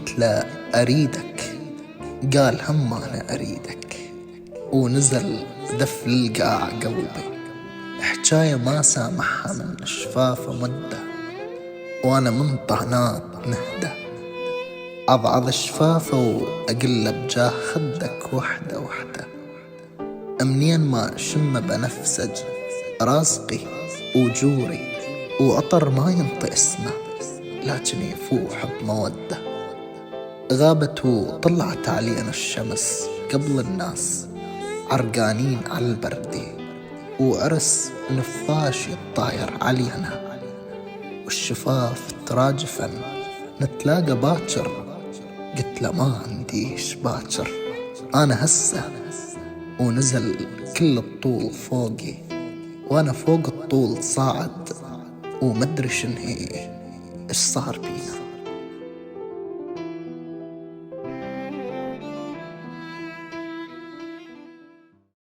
قلت له أريدك، قال هم أنا أريدك، ونزل دف للقاع قلبي. حجاية ما سامحها من شفافه مدة، وأنا من طعنات نهدى. أضعض شفافه وأقله بجاه خدك وحدة وحدة، منين ما شم بنفسج رازقي وجوري، وعطر ما ينطي اسمه لكن يفوح بمودة. غابت وطلعت علينا الشمس قبل الناس، عرقانين على البردي، وعرس نفاش يطاير علينا، والشفاف تراجفا نتلاقى باكر. قلت له ما عنديش باكر، أنا هسه. ونزل كل الطول فوقي، وأنا فوق الطول صاعد، ومدري شنهي إيش صار بينا.